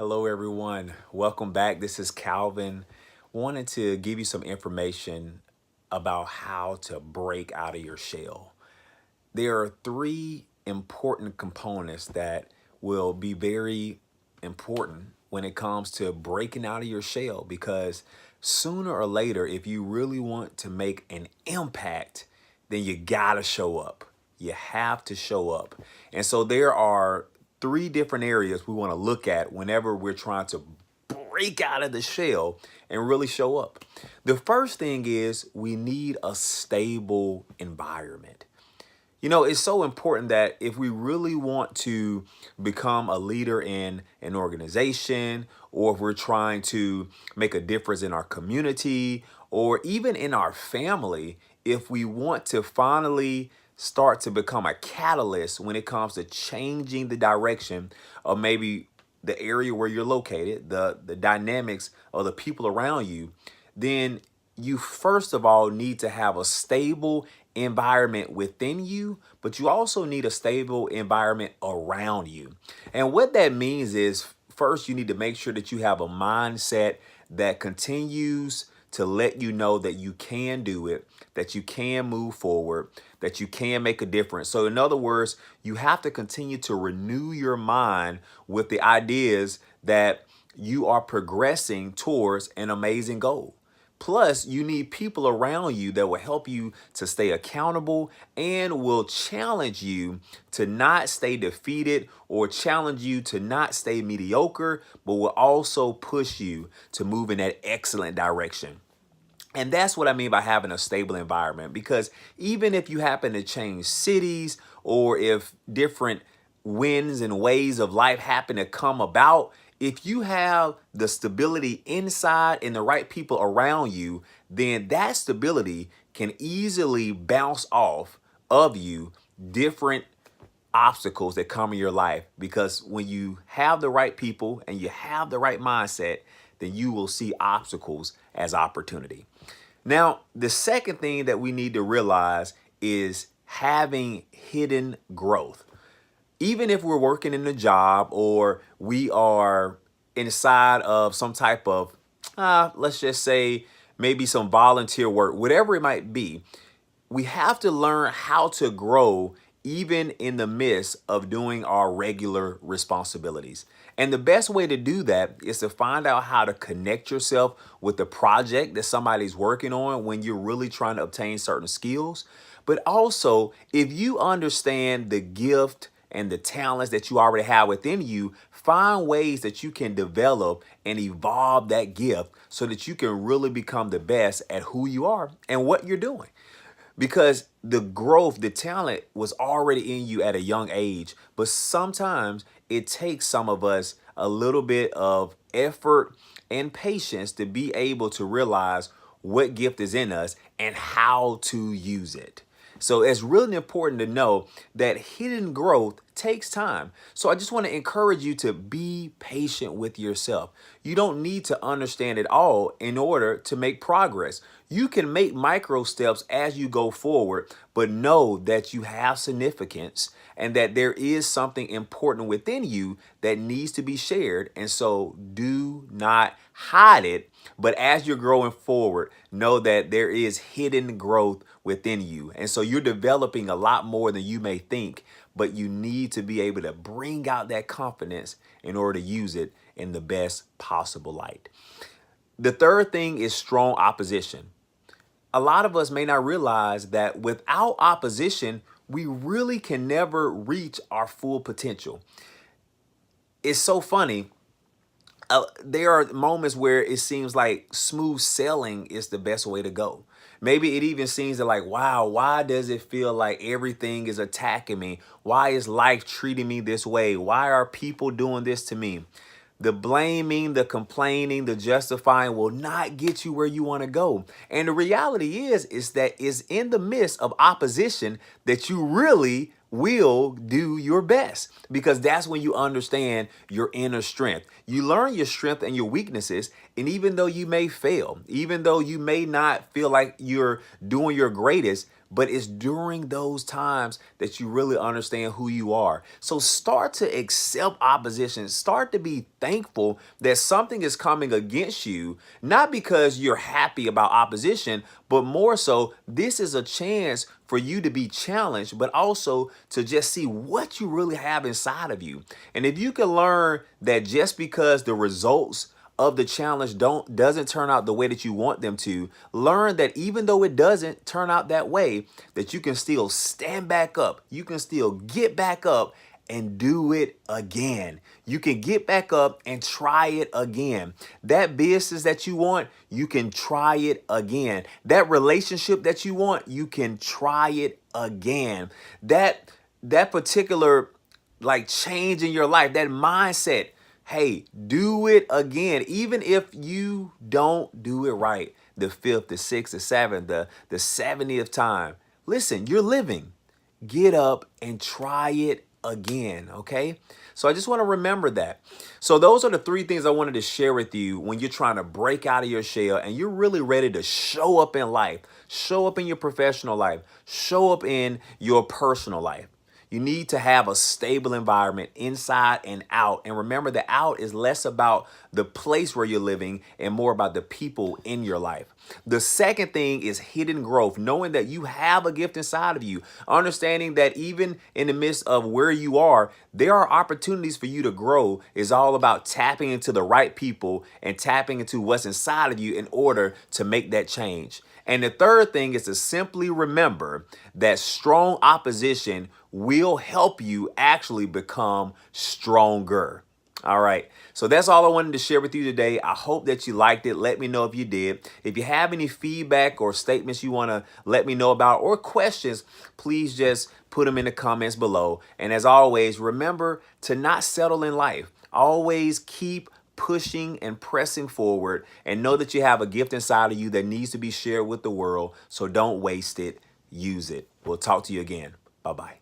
Hello, everyone. Welcome back. This is Calvin. Wanted to give you some information about how to break out of your shell. There are three important components that will be very important when it comes to breaking out of your shell because sooner or later, if you really want to make an impact, then you gotta show up. You have to show up. And so there are three different areas we want to look at whenever we're trying to break out of the shell and really show up. The first thing is we need a stable environment. It's so important that if we really want to become a leader in an organization, or if we're trying to make a difference in our community, or even in our family, if we want to finally start to become a catalyst when it comes to changing the direction of maybe the area where you're located, the dynamics of the people around you, then you first of all need to have a stable environment within you, but you also need a stable environment around you. And what that means is first, you need to make sure that you have a mindset that continues to let you know that you can do it, that you can move forward, that you can make a difference. So, in other words, you have to continue to renew your mind with the ideas that you are progressing towards an amazing goal. Plus, you need people around you that will help you to stay accountable and will challenge you to not stay defeated or challenge you to not stay mediocre, but will also push you to move in that excellent direction. And that's what I mean by having a stable environment, because even if you happen to change cities or if different winds and waves of life happen to come about, if you have the stability inside and the right people around you, then that stability can easily bounce off of you different obstacles that come in your life, because when you have the right people and you have the right mindset, then you will see obstacles as opportunity. Now, the second thing that we need to realize is having hidden growth. Even if we're working in a job or we are inside of some type of, let's just say, maybe some volunteer work, whatever it might be, we have to learn how to grow even in the midst of doing our regular responsibilities. And the best way to do that is to find out how to connect yourself with the project that somebody's working on when you're really trying to obtain certain skills. But also, if you understand the gift and the talents that you already have within you, find ways that you can develop and evolve that gift so that you can really become the best at who you are and what you're doing, because the growth, the talent was already in you at a young age. But sometimes it takes some of us a little bit of effort and patience to be able to realize what gift is in us and how to use it. So it's really important to know that hidden growth takes time. So I just want to encourage you to be patient with yourself. You don't need to understand it all in order to make progress. You can make micro steps as you go forward, but know that you have significance and that there is something important within you that needs to be shared. And so do not hide it. But as you're growing forward, know that there is hidden growth within you. And so you're developing a lot more than you may think, but you need to be able to bring out that confidence in order to use it in the best possible light. The third thing is strong opposition. A lot of us may not realize that without opposition, we really can never reach our full potential. It's so funny. There are moments where it seems like smooth sailing is the best way to go. Maybe it even seems that, like, wow, why does it feel like everything is attacking me? Why is life treating me this way? Why are people doing this to me? The blaming, the complaining, the justifying will not get you where you want to go. And the reality is that it's in the midst of opposition that you really will do your best, because that's when you understand your inner strength. You learn your strength and your weaknesses. And even though you may fail, even though you may not feel like you're doing your greatest, but it's during those times that you really understand who you are. So start to accept opposition. Start to be thankful that something is coming against you, not because you're happy about opposition, but more so, this is a chance for you to be challenged, but also to just see what you really have inside of you. And if you can learn that just because the results of the challenge doesn't turn out the way that you want them to, learn that even though it doesn't turn out that way, that you can still stand back up. You can still get back up and do it again. You can get back up and try it again. That business that you want, you can try it again. That relationship that you want, you can try it again. That particular like change in your life, that mindset, hey, do it again. Even if you don't do it right the fifth, the sixth, the seventh, the 70th time. Listen, you're living. Get up and try it again, okay? So I just want to remember that. So those are the three things I wanted to share with you when you're trying to break out of your shell and you're really ready to show up in life, show up in your professional life, show up in your personal life. You need to have a stable environment inside and out. And remember, the out is less about the place where you're living and more about the people in your life. The second thing is hidden growth, knowing that you have a gift inside of you, understanding that even in the midst of where you are, there are opportunities for you to grow. Is all about tapping into the right people and tapping into what's inside of you in order to make that change. And the third thing is to simply remember that strong opposition will help you actually become stronger. All right. So that's all I wanted to share with you today. I hope that you liked it. Let me know if you did. If you have any feedback or statements you want to let me know about or questions, please just put them in the comments below. And as always, remember to not settle in life. Always keep pushing and pressing forward, and know that you have a gift inside of you that needs to be shared with the world. So don't waste it. Use it. We'll talk to you again. Bye-bye.